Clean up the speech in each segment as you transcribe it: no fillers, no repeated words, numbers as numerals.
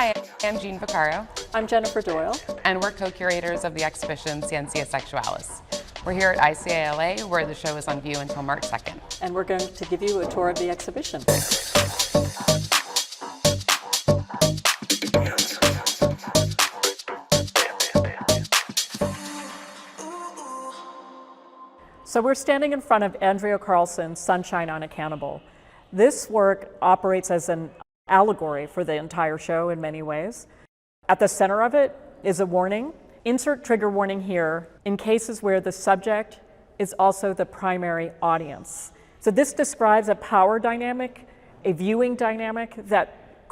Hi, I'm Jeanne Vaccaro, I'm Jennifer Doyle. and we're co-curators of the exhibition Scientia, Sexualis. We're here at ICALA, where the show is on view until March 2nd. And we're going to give you a tour of the exhibition. So we're standing in front of Andrea Carlson's Sunshine on a Cannibal. This work operates as an allegory for the entire show in many ways. At the center of it is a warning. Insert trigger warning here in cases where the subject is also the primary audience. So this describes a power dynamic, a viewing dynamic that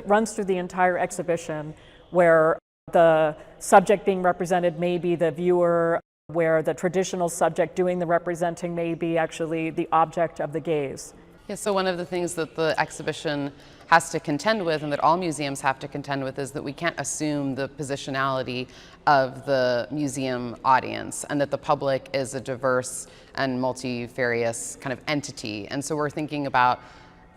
runs through the entire exhibition, where the subject being represented may be the viewer, where the traditional subject doing the representing may be actually the object of the gaze. Yeah, so one of the things that the exhibition has to contend with, and that all museums have to contend with, is that we can't assume the positionality of the museum audience, and that the public is a diverse and multifarious kind of entity. And so we're thinking about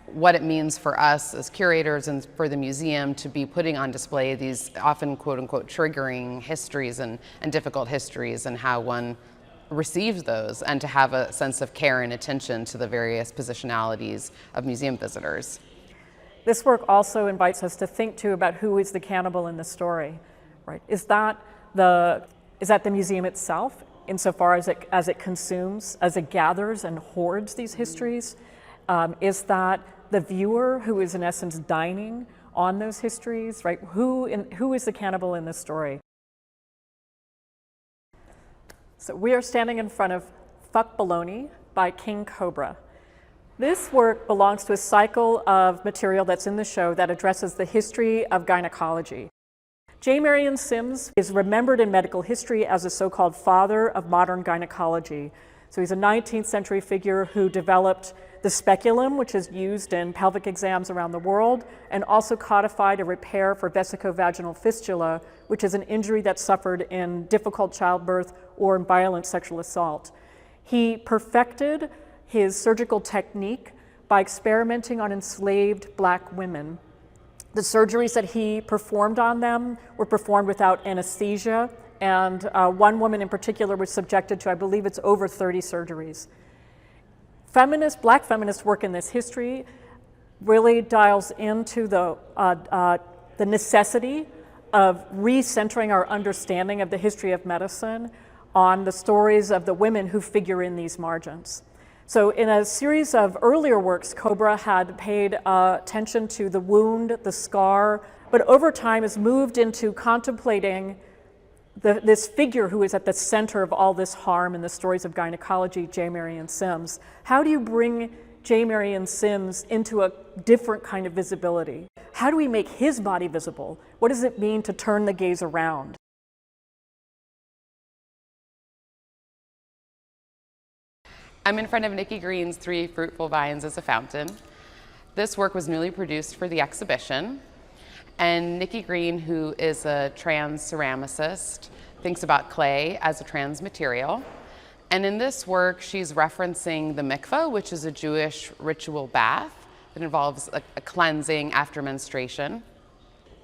what it means for us as curators and for the museum to be putting on display these often quote-unquote triggering histories and difficult histories, and how one receives those, and to have a sense of care and attention to the various positionalities of museum visitors. This work also invites us to think too about who is the cannibal in the story, right? Is that the museum itself, insofar as it consumes, as it gathers and hoards these histories? Is that the viewer who is in essence dining on those histories, right? Who is the cannibal in this story? So we are standing in front of Fuck Baloney by King Cobra. This work belongs to a cycle of material that's in the show that addresses the history of gynecology. J. Marion Sims is remembered in medical history as a so-called father of modern gynecology. So he's a 19th century figure who developed the speculum, which is used in pelvic exams around the world, and also codified a repair for vesicovaginal fistula, which is an injury that's suffered in difficult childbirth or in violent sexual assault. He perfected his surgical technique by experimenting on enslaved black women. The surgeries that he performed on them were performed without anesthesia, and one woman in particular was subjected to, I believe it's over 30 surgeries. Black feminist work in this history really dials into the necessity of recentering our understanding of the history of medicine on the stories of the women who figure in these margins. So in a series of earlier works, Cobra had paid attention to the wound, the scar, but over time has moved into contemplating this figure who is at the center of all this harm in the stories of gynecology, J. Marion Sims. How do you bring J. Marion Sims into a different kind of visibility? How do we make his body visible? What does it mean to turn the gaze around? I'm in front of Nikki Green's Three Fruitful Vines as a Fountain. This work was newly produced for the exhibition. And Nikki Green, who is a trans ceramicist, thinks about clay as a trans material. And in this work, she's referencing the mikveh, which is a Jewish ritual bath that involves a cleansing after menstruation.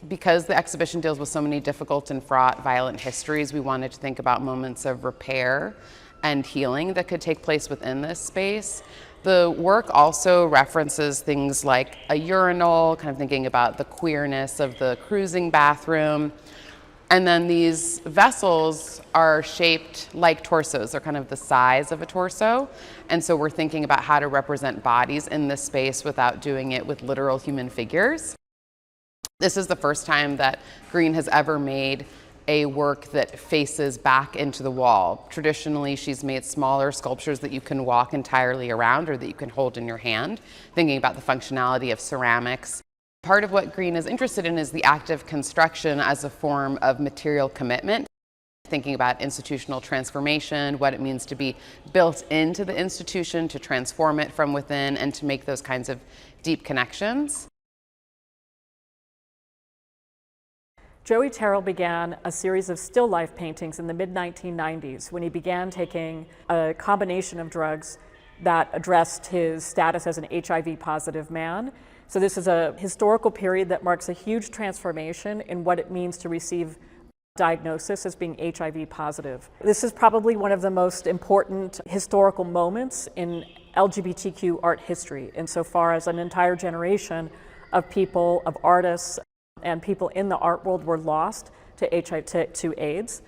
Because the exhibition deals with so many difficult and fraught violent histories, we wanted to think about moments of repair and healing that could take place within this space. The work also references things like a urinal, kind of thinking about the queerness of the cruising bathroom. And then these vessels are shaped like torsos. They're kind of the size of a torso. And so we're thinking about how to represent bodies in this space without doing it with literal human figures. This is the first time that Green has ever made a work that faces back into the wall. Traditionally, she's made smaller sculptures that you can walk entirely around or that you can hold in your hand, thinking about the functionality of ceramics. Part of what Green is interested in is the act of construction as a form of material commitment, thinking about institutional transformation, what it means to be built into the institution, to transform it from within, and to make those kinds of deep connections. Joey Terrell began a series of still life paintings in the mid-1990s when he began taking a combination of drugs that addressed his status as an HIV positive man. So this is a historical period that marks a huge transformation in what it means to receive diagnosis as being HIV positive. This is probably one of the most important historical moments in LGBTQ art history, insofar as an entire generation of people, of artists, and people in the art world were lost to HIV, to AIDS.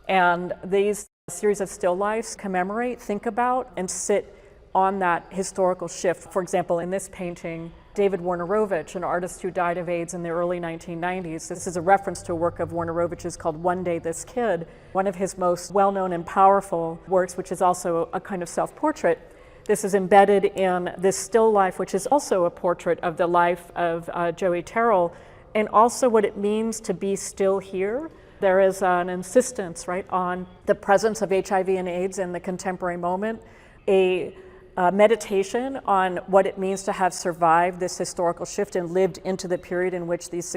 And these series of still lifes commemorate, think about, and sit on that historical shift. For example, in this painting, David Warnerovich, an artist who died of AIDS in the early 1990s. This is a reference to a work of Warnerovich's called One Day This Kid, one of his most well-known and powerful works, which is also a kind of self-portrait. This is embedded in this still life, which is also a portrait of the life of Joey Terrell, and also what it means to be still here. There is an insistence, right, on the presence of HIV and AIDS in the contemporary moment, a meditation on what it means to have survived this historical shift and lived into the period in which these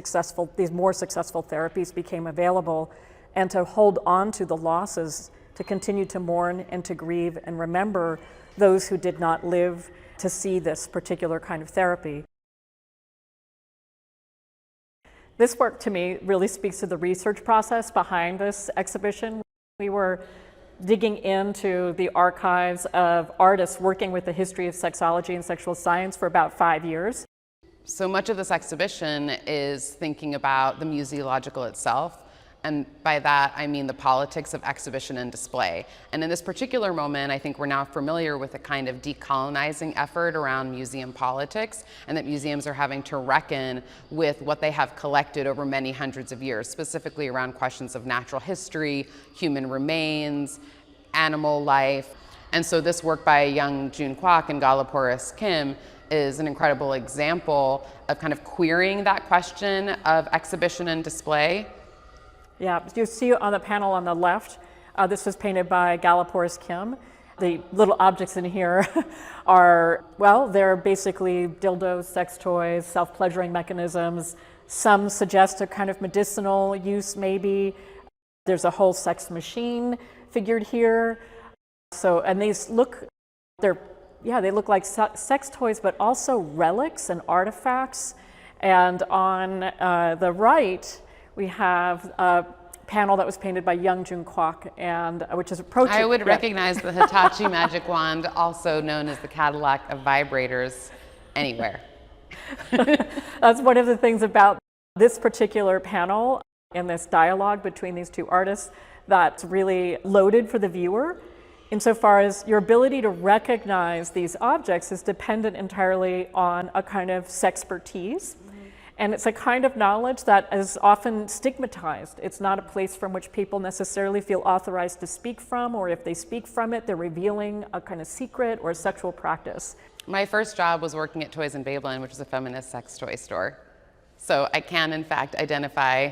more successful therapies became available, and to hold on to the losses, to continue to mourn and to grieve and remember those who did not live to see this particular kind of therapy. This work to me really speaks to the research process behind this exhibition. We were digging into the archives of artists working with the history of sexology and sexual science for about 5 years. So much of this exhibition is thinking about the museological itself, and by that I mean the politics of exhibition and display. And in this particular moment, I think we're now familiar with a kind of decolonizing effort around museum politics, and that museums are having to reckon with what they have collected over many hundreds of years, specifically around questions of natural history, human remains, animal life. And so this work by young June Kwok and Galaporis Kim is an incredible example of kind of querying that question of exhibition and display. Yeah, you see on the panel on the left, this was painted by Galaporis Kim. The little objects in here are, well, they're basically dildos, sex toys, self-pleasuring mechanisms. Some suggest a kind of medicinal use, maybe. There's a whole sex machine figured here. So, and these look, they look like sex toys, but also relics and artifacts. And on the right, we have a panel that was painted by young June Kwok, and which is approaching. I would recognize the Hitachi magic wand, also known as the Cadillac of vibrators, anywhere. That's one of the things about this particular panel and this dialogue between these two artists that's really loaded for the viewer, insofar as your ability to recognize these objects is dependent entirely on a kind of sexpertise. And it's a kind of knowledge that is often stigmatized. It's not a place from which people necessarily feel authorized to speak from, or if they speak from it, they're revealing a kind of secret or a sexual practice. My first job was working at Toys in Babylon, which is a feminist sex toy store. So I can, in fact, identify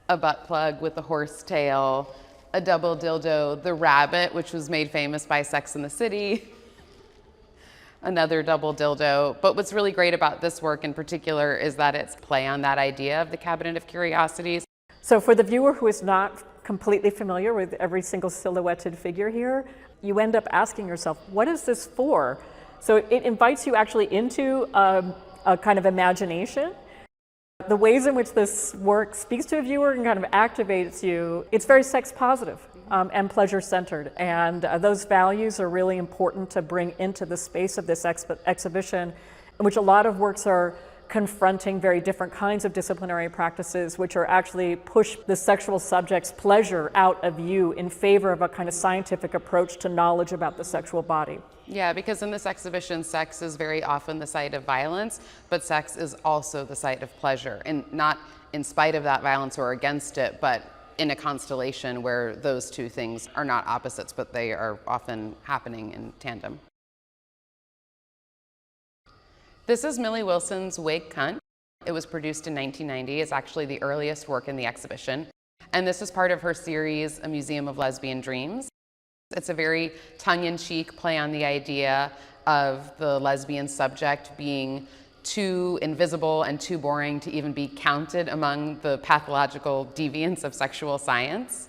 a butt plug with a horse tail, a double dildo, the rabbit, which was made famous by Sex and the City, another double dildo. But what's really great about this work in particular is that it's play on that idea of the Cabinet of Curiosities. So for the viewer who is not completely familiar with every single silhouetted figure here, you end up asking yourself, what is this for? So it invites you actually into a kind of imagination. The ways in which this work speaks to a viewer and kind of activates you, it's very sex positive and pleasure centered. And those values are really important to bring into the space of this exhibition, in which a lot of works are confronting very different kinds of disciplinary practices, which are actually push the sexual subject's pleasure out of view in favor of a kind of scientific approach to knowledge about the sexual body. Yeah, because in this exhibition, sex is very often the site of violence, but sex is also the site of pleasure, and not in spite of that violence or against it, but in a constellation where those two things are not opposites, but they are often happening in tandem. This is Millie Wilson's Wig Cunt. It was produced in 1990. It's actually the earliest work in the exhibition. And this is part of her series, A Museum of Lesbian Dreams. It's a very tongue-in-cheek play on the idea of the lesbian subject being too invisible and too boring to even be counted among the pathological deviants of sexual science.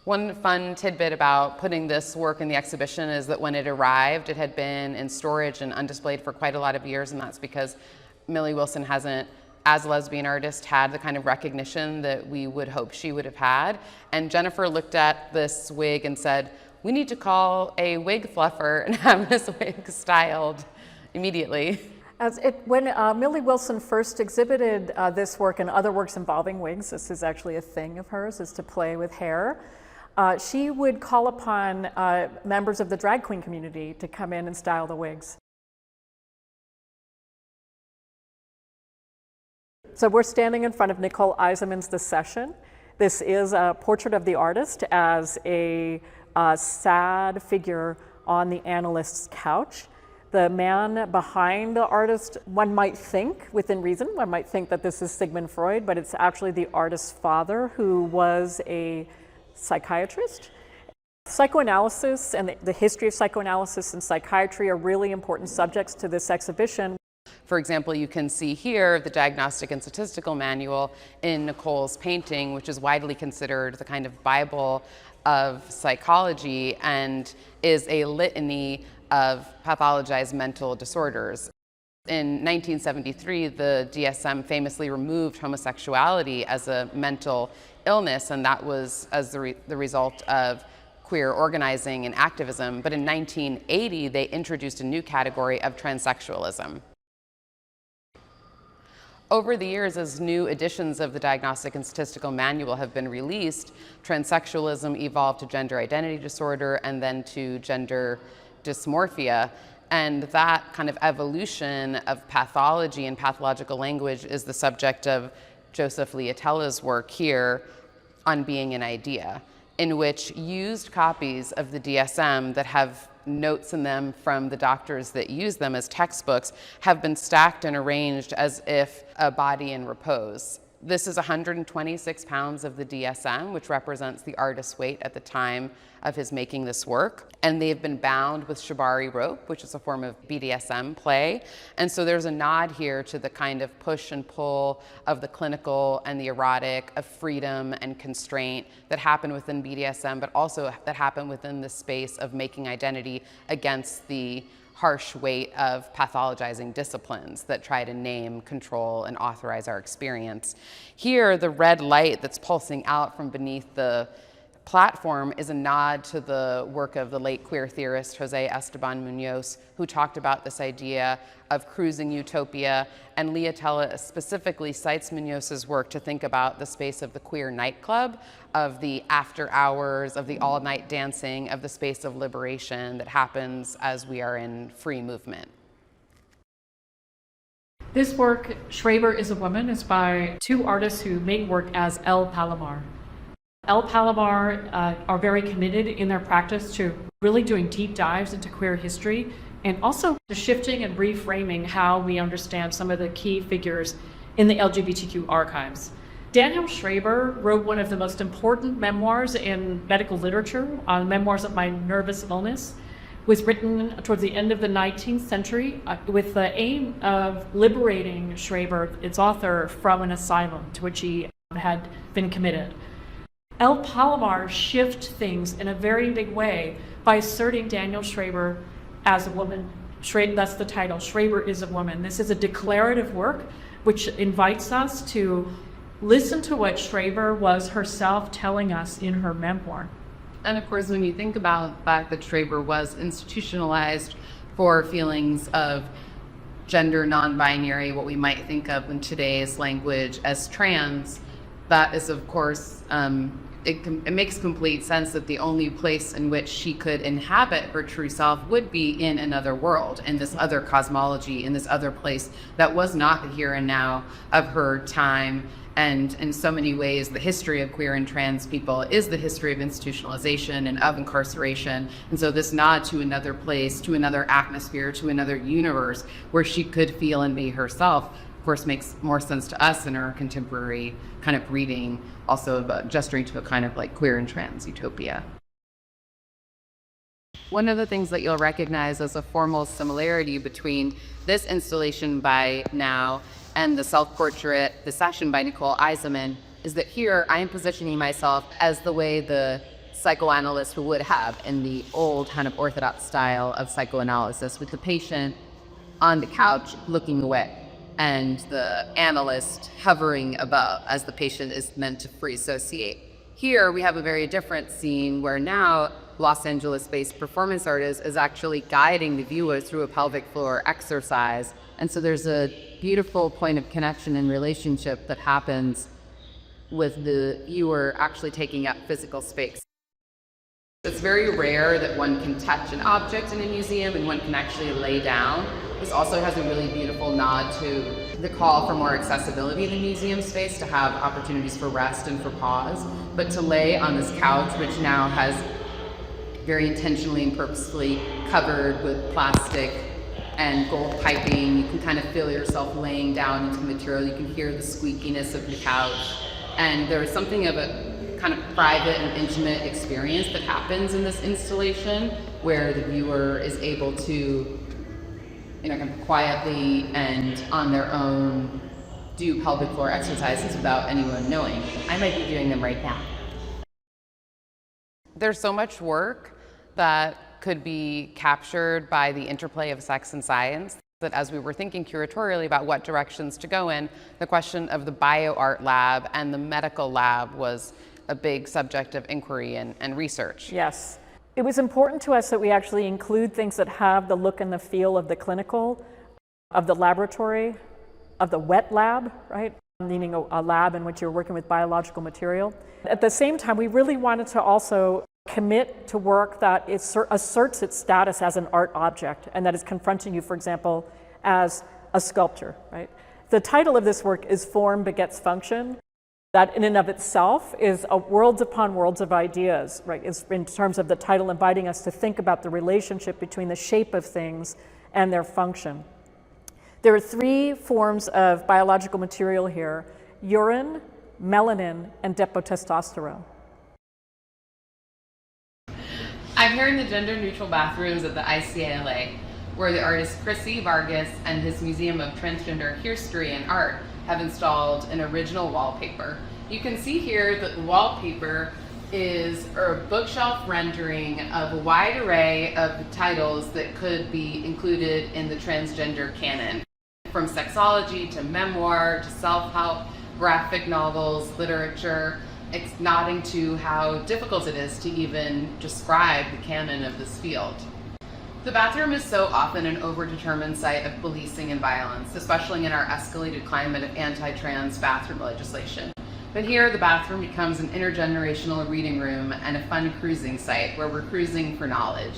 One fun tidbit about putting this work in the exhibition is that when it arrived, it had been in storage and undisplayed for quite a lot of years, and that's because Millie Wilson hasn't, as a lesbian artist, had the kind of recognition that we would hope she would have had. And Jennifer looked at this wig and said, we need to call a wig fluffer and have this wig styled immediately. When Millie Wilson first exhibited this work and other works involving wigs, this is actually a thing of hers, is to play with hair. She would call upon members of the drag queen community to come in and style the wigs. So we're standing in front of Nicole Eisenman's The Session. This is a portrait of the artist as a sad figure on the analyst's couch. The man behind the artist, one might think, within reason, one might think that this is Sigmund Freud, but it's actually the artist's father, who was a psychiatrist. Psychoanalysis and the history of psychoanalysis and psychiatry are really important subjects to this exhibition. For example, you can see here the Diagnostic and Statistical Manual in Nicole's painting, which is widely considered the kind of Bible of psychology and is a litany of pathologized mental disorders. In 1973, the DSM famously removed homosexuality as a mental illness, and that was as the result of queer organizing and activism. But in 1980, they introduced a new category of transsexualism. Over the years, as new editions of the Diagnostic and Statistical Manual have been released, transsexualism evolved to gender identity disorder and then to gender dysmorphia. And that kind of evolution of pathology and pathological language is the subject of Joseph Liatella's work here on Being an Idea, in which used copies of the DSM that have notes in them from the doctors that use them as textbooks have been stacked and arranged as if a body in repose. This is 126 pounds of the DSM, which represents the artist's weight at the time of his making this work. And they've been bound with shibari rope, which is a form of BDSM play. And so there's a nod here to the kind of push and pull of the clinical and the erotic, of freedom and constraint that happen within BDSM, but also that happen within the space of making identity against the harsh weight of pathologizing disciplines that try to name, control, and authorize our experience. Here, the red light that's pulsing out from beneath the platform is a nod to the work of the late queer theorist Jose Esteban Munoz, who talked about this idea of cruising utopia, and Liatella specifically cites Munoz's work to think about the space of the queer nightclub, of the after hours, of the all-night dancing, of the space of liberation that happens as we are in free movement. This work, Schreiber is a Woman, is by two artists who make work as El Palomar. El Palomar are very committed in their practice to really doing deep dives into queer history and also to shifting and reframing how we understand some of the key figures in the LGBTQ archives. Daniel Schreiber wrote one of the most important memoirs in medical literature, Memoirs of My Nervous Illness. It was written towards the end of the 19th century with the aim of liberating Schreiber, its author, from an asylum to which he had been committed. El Palomar shift things in a very big way by asserting Daniel Schreiber as a woman. That's the title, Schreiber is a Woman. This is a declarative work which invites us to listen to what Schreiber was herself telling us in her memoir. And of course, when you think about the fact that Schreiber was institutionalized for feelings of gender non-binary, what we might think of in today's language as trans, that is, of course, it makes complete sense that the only place in which she could inhabit her true self would be in another world, in this other cosmology, in this other place that was not the here and now of her time. And in so many ways, the history of queer and trans people is the history of institutionalization and of incarceration. And so this nod to another place, to another atmosphere, to another universe where she could feel and be herself, of course, makes more sense to us in our contemporary kind of reading, also about gesturing to a kind of like queer and trans utopia. One of the things that you'll recognize as a formal similarity between this installation by Now and the self-portrait, The Session by Nicole Eisenman, is that here I am positioning myself as the way the psychoanalyst would have in the old kind of orthodox style of psychoanalysis, with the patient on the couch looking away and the analyst hovering above as the patient is meant to free associate. Here we have a very different scene where now Los Angeles-based performance artist is actually guiding the viewer through a pelvic floor exercise. And so there's a beautiful point of connection and relationship that happens with the viewer actually taking up physical space. It's very rare that one can touch an object in a museum and one can actually lay down. This also has a really beautiful nod to the call for more accessibility in the museum space, to have opportunities for rest and for pause, but to lay on this couch, which now has very intentionally and purposefully covered with plastic and gold piping. You can kind of feel yourself laying down into the material. You can hear the squeakiness of the couch. And there is something of a kind of private and intimate experience that happens in this installation, where the viewer is able to, kind of quietly and on their own do pelvic floor exercises without anyone knowing. I might be doing them right now. There's so much work that could be captured by the interplay of sex and science that as we were thinking curatorially about what directions to go in, the question of the bioart lab and the medical lab was a big subject of inquiry and research. Yes. It was important to us that we actually include things that have the look and the feel of the clinical, of the laboratory, of the wet lab, right? Meaning a lab in which you're working with biological material. At the same time, we really wanted to also commit to work that asserts its status as an art object and that is confronting you, for example, as a sculpture, right? The title of this work is Form Begets Function. That in and of itself is a worlds upon worlds of ideas, right? It's in terms of the title inviting us to think about the relationship between the shape of things and their function. There are three forms of biological material here: urine, melanin, and depotestosterone. I'm here in the gender-neutral bathrooms at the ICALA, where the artist Chrissy Vargas and his Museum of Transgender History and Art have installed an original wallpaper. You can see here that the wallpaper is a bookshelf rendering of a wide array of titles that could be included in the transgender canon, from sexology to memoir to self-help, graphic novels, literature. It's nodding to how difficult it is to even describe the canon of this field. The bathroom is so often an overdetermined site of policing and violence, especially in our escalated climate of anti-trans bathroom legislation. But here, the bathroom becomes an intergenerational reading room and a fun cruising site where we're cruising for knowledge.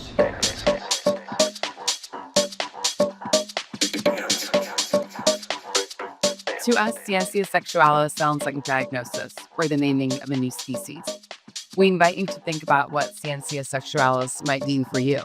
To us, Scientia Sexualis sounds like a diagnosis or the naming of a new species. We invite you to think about what Scientia Sexualis might mean for you.